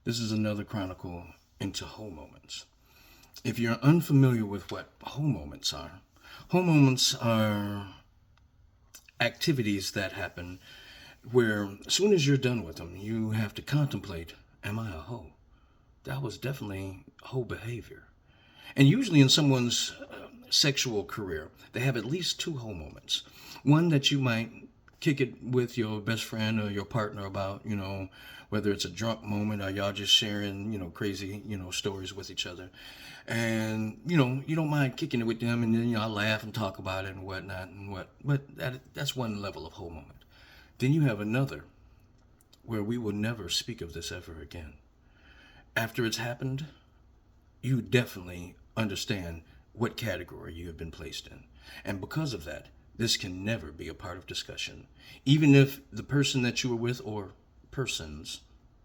This is another chronicle into Ho Moments. If you're unfamiliar with what Ho Moments are activities that happen where, as soon as you're done with them, you have to contemplate, am I a hoe? That was definitely hoe behavior. And usually in someone's sexual career, they have at least two hoe moments. One that you might kick it with your best friend or your partner about, whether it's a drunk moment or y'all just sharing, crazy, stories with each other. And, you don't mind kicking it with them and then y'all laugh and talk about it and whatnot but that's one level of hoe moment. Then you have another where we will never speak of this ever again. After it's happened, you definitely understand what category you have been placed in. And because of that, this can never be a part of discussion. Even if the person that you were with, or persons,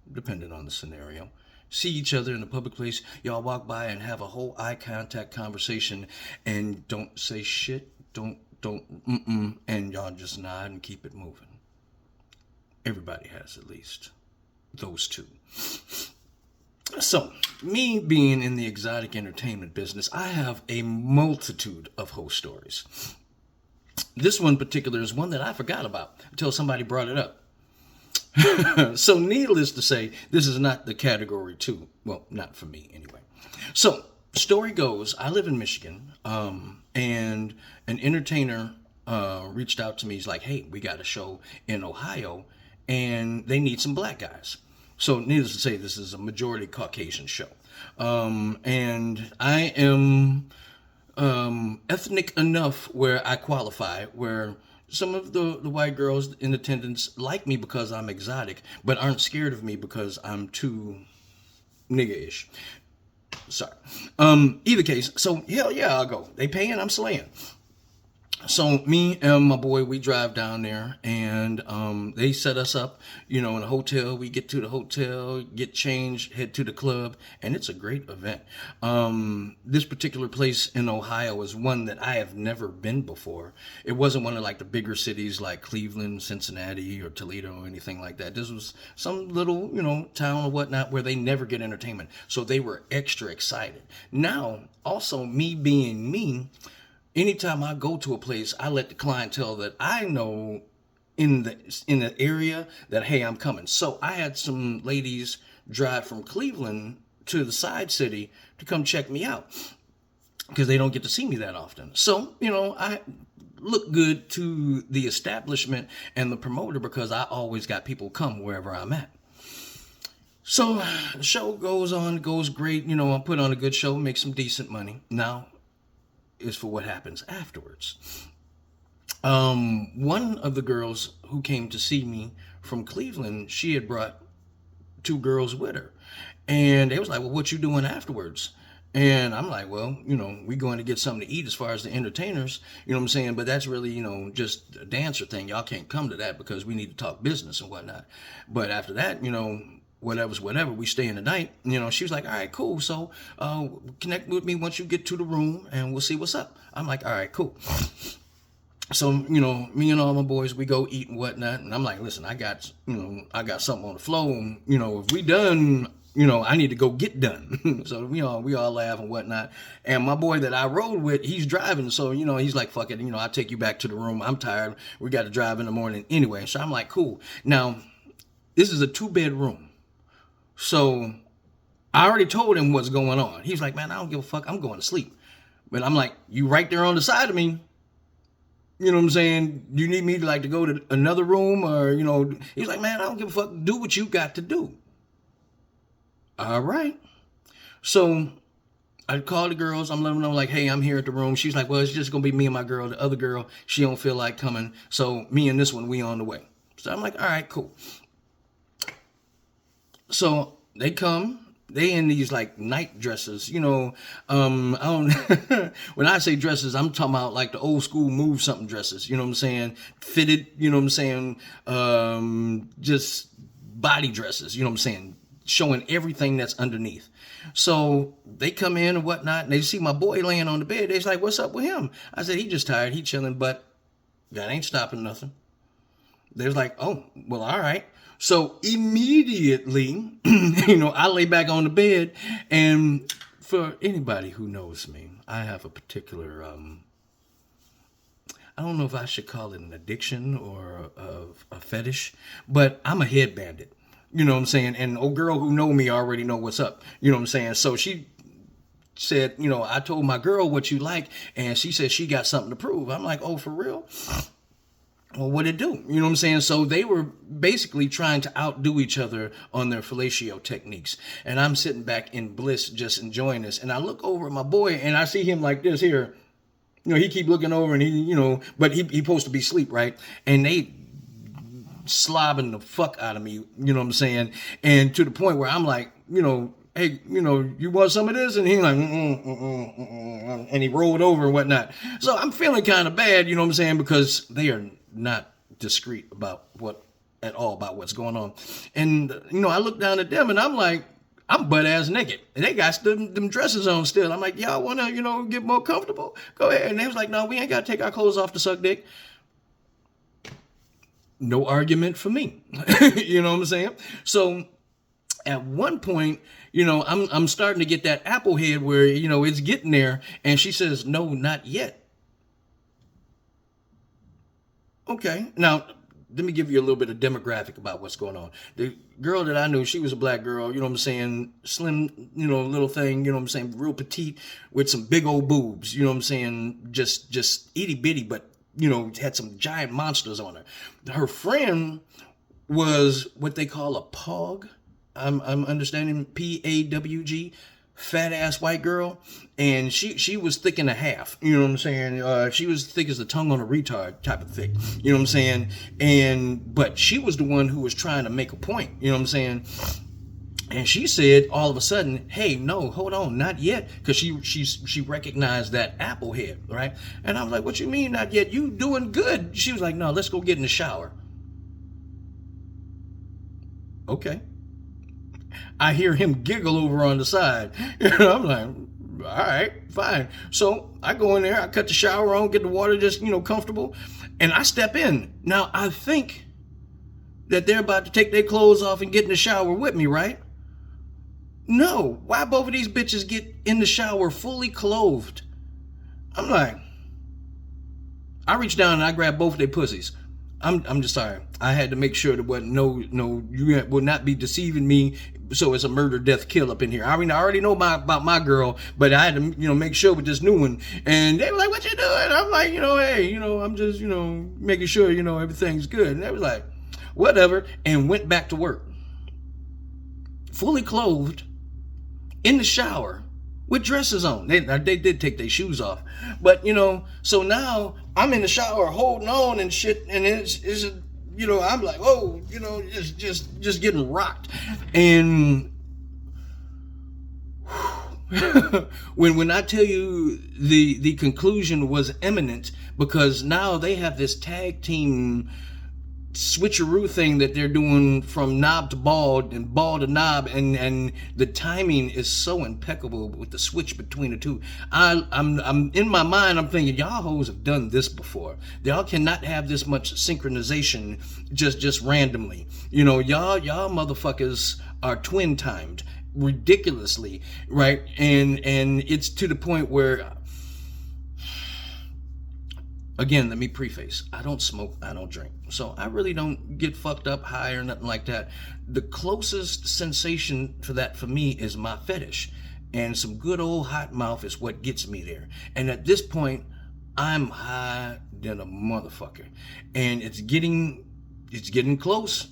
depending on the scenario, see each other in a public place, y'all walk by and have a whole eye contact conversation and don't say shit, and y'all just nod and keep it moving. Everybody has at least those two. So, me being in the exotic entertainment business, I have a multitude of host stories. This one particular is one that I forgot about until somebody brought it up. So, needless to say, this is not the category two. Well, not for me anyway. So, story goes, I live in Michigan, and an entertainer reached out to me. He's like, hey, we got a show in Ohio, and they need some black guys. So, needless to say, this is a majority Caucasian show. And I am ethnic enough where I qualify, where some of the white girls in attendance like me because I'm exotic, but aren't scared of me because I'm too nigga-ish. Sorry. Either case, so hell yeah, I'll go. They paying, I'm slaying. So me and my boy, we drive down there, and they set us up, in a hotel. We get to the hotel, get changed, head to the club, and it's a great event. This particular place in Ohio is one that I have never been before. It wasn't one of like the bigger cities like Cleveland, Cincinnati, or Toledo, or anything like that. This was some little, town or whatnot where they never get entertainment. So they were extra excited. Now, also me being me, anytime I go to a place, I let the clientele that I know in the area that, hey, I'm coming. So I had some ladies drive from Cleveland to the side city to come check me out because they don't get to see me that often. So, I look good to the establishment and the promoter because I always got people come wherever I'm at. So the show goes on, goes great. I put on a good show, make some decent money. Now, is for what happens afterwards. One of the girls who came to see me from Cleveland, she had brought two girls with her. And they was like, well, what you doing afterwards? And I'm like, well, we going to get something to eat as far as the entertainers, you know what I'm saying? But that's really, just a dancer thing. Y'all can't come to that because we need to talk business and whatnot. But after that, whatever's whatever, we stay in the night. She was like, all right, cool. So connect with me once you get to the room and we'll see what's up. I'm like, all right, cool. So, me and all my boys, we go eat and whatnot. And I'm like, listen, I got something on the floor. And, if we done, I need to go get done. So, we all laugh and whatnot. And my boy that I rode with, he's driving. So, he's like, fuck it. I'll take you back to the room. I'm tired. We got to drive in the morning anyway. So I'm like, cool. Now, this is a 2-bedroom. So I already told him what's going on. He's like, man, I don't give a fuck. I'm going to sleep. But I'm like, you right there on the side of me. You know what I'm saying? You need me to go to another room or, he's like, man, I don't give a fuck. Do what you got to do. All right. So I called the girls. I'm letting them know like, hey, I'm here at the room. She's like, well, it's just going to be me and my girl. The other girl, she don't feel like coming. So me and this one, we on the way. So I'm like, all right, cool. So they come. They in these night dresses, I don't. When I say dresses, I'm talking about the old school move something dresses. You know what I'm saying? Fitted. You know what I'm saying? Just body dresses. You know what I'm saying? Showing everything that's underneath. So they come in and whatnot, and they see my boy laying on the bed. They're like, "What's up with him?" I said, "He just tired. He chilling, but that ain't stopping nothing." They was like, "Oh, well, all right." So immediately, I lay back on the bed, and for anybody who knows me, I have a particular, I don't know if I should call it an addiction or a fetish, but I'm a head bandit. You know what I'm saying? And old girl who know me already know what's up. You know what I'm saying? So she said, I told my girl what you like, and she said she got something to prove. I'm like, oh, for real? Well, what'd it do? You know what I'm saying? So they were basically trying to outdo each other on their fellatio techniques. And I'm sitting back in bliss, just enjoying this. And I look over at my boy, and I see him like this here. He keep looking over, and but he supposed to be asleep, right? And they slobbing the fuck out of me, you know what I'm saying? And to the point where I'm like, hey, you want some of this? And he like, and he rolled over and whatnot. So I'm feeling kind of bad, you know what I'm saying? Because they are not discreet about what's going on. And, I look down at them and I'm like, I'm butt ass naked. And they got them dresses on still. I'm like, y'all want to, get more comfortable? Go ahead. And they was like, no, we ain't got to take our clothes off to suck dick. No argument for me. You know what I'm saying? So at one point, I'm starting to get that apple head where, it's getting there. And she says, no, not yet. Okay. Now, let me give you a little bit of demographic about what's going on. The girl that I knew, she was a black girl, you know what I'm saying? Slim, little thing, you know what I'm saying? Real petite with some big old boobs, you know what I'm saying? Just itty bitty, but, had some giant monsters on her. Her friend was what they call a POG. I'm understanding PAWG, fat ass white girl, and she was thick and a half. You know what I'm saying? She was thick as the tongue on a retard type of thick. You know what I'm saying? But she was the one who was trying to make a point. You know what I'm saying? And she said all of a sudden, hey, no, hold on, not yet. Because she recognized that apple head, right? And I was like, what you mean not yet? You doing good. She was like, no, let's go get in the shower. Okay. I hear him giggle over on the side. I'm like, all right, fine. So I go in there, I cut the shower on, get the water just, comfortable. And I step in. Now, I think that they're about to take their clothes off and get in the shower with me, right? No, why both of these bitches get in the shower fully clothed? I'm like, I reach down and I grab both of their pussies. I'm just sorry. I had to make sure there wasn't no, you will not be deceiving me. So it's a murder, death, kill up in here. I mean, I already know about my girl, but I had to, make sure with this new one. And they were like, what you doing? I'm like, hey, I'm just, making sure, everything's good. And they was like, whatever. And went back to work. Fully clothed. In the shower with dresses on. They did take their shoes off. But, so now I'm in the shower holding on and shit. And it's I'm like, oh, just getting rocked. And when I tell you the conclusion was imminent, because now they have this tag team switcheroo thing that they're doing from knob to ball and ball to knob, and the timing is so impeccable with the switch between the two. I'm in my mind, I'm thinking, y'all hoes have done this before. Y'all cannot have this much synchronization just randomly. Y'all motherfuckers are twin timed ridiculously, right? And it's to the point where, again, let me preface, I don't smoke, I don't drink. So I really don't get fucked up high or nothing like that. The closest sensation for that for me is my fetish. And some good old hot mouth is what gets me there. And at this point, I'm high than a motherfucker. And it's getting close.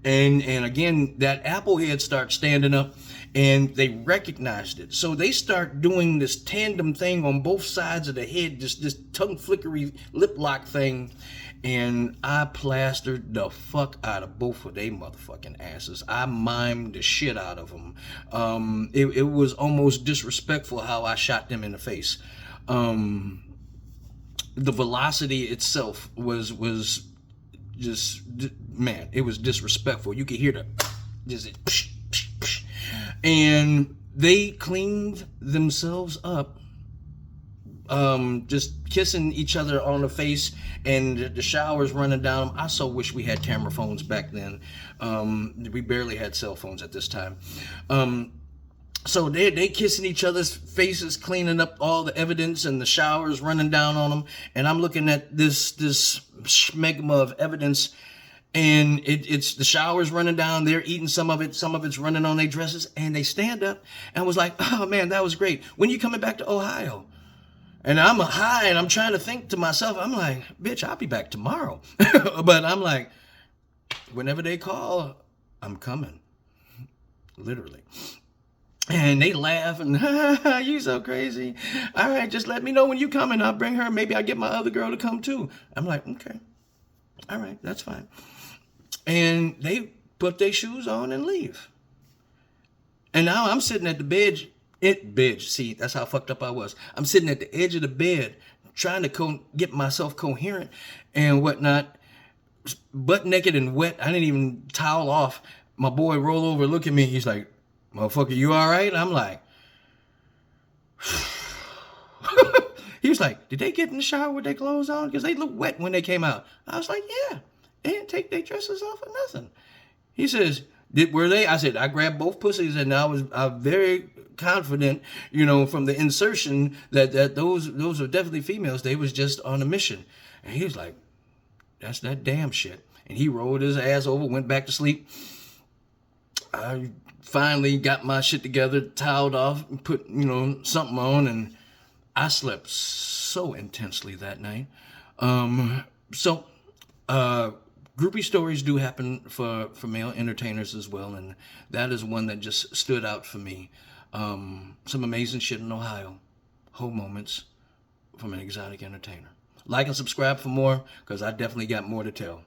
And again, that apple head starts standing up, and they recognized it. So they start doing this tandem thing on both sides of the head, this tongue flickery lip lock thing. And I plastered the fuck out of both of they motherfucking asses. I mimed the shit out of them. It was almost disrespectful how I shot them in the face. The velocity itself was just, man, it was disrespectful. You could hear the just psh, psh, psh. And they cleaned themselves up just kissing each other on the face, and the showers running down them. I so wish we had camera phones back then. We barely had cell phones at this time. So they kissing each other's faces, cleaning up all the evidence, and the showers running down on them. And I'm looking at this schmegma of evidence, and it's the showers running down. They're eating some of it. Some of it's running on their dresses, and they stand up and was like, "Oh man, that was great. When you coming back to Ohio?" And I'm high, and I'm trying to think to myself. I'm like, "Bitch, I'll be back tomorrow." But I'm like, whenever they call, I'm coming, literally. And they laugh and, you so crazy. All right, just let me know when you coming. I'll bring her. Maybe I'll get my other girl to come too. I'm like, okay. All right, that's fine. And they put their shoes on and leave. And now I'm sitting at the bed. See, that's how fucked up I was. I'm sitting at the edge of the bed trying to get myself coherent and whatnot, butt naked and wet. I didn't even towel off. My boy roll over, look at me. He's like, "Motherfucker, you all right?" I'm like, he was like, "Did they get in the shower with their clothes on? Because they look wet when they came out." I was like, "Yeah, they didn't take their dresses off or nothing." He says, "Were they?" I said, "I grabbed both pussies, and I was very confident, from the insertion that those are definitely females. They was just on a mission." And he was like, "That's that damn shit." And he rolled his ass over, went back to sleep. I finally got my shit together, toweled off, put, something on, and I slept so intensely that night. So, groupie stories do happen for male entertainers as well, and that is one that just stood out for me. Some amazing shit in Ohio. Ho Moments from an exotic entertainer. Like and subscribe for more, because I definitely got more to tell.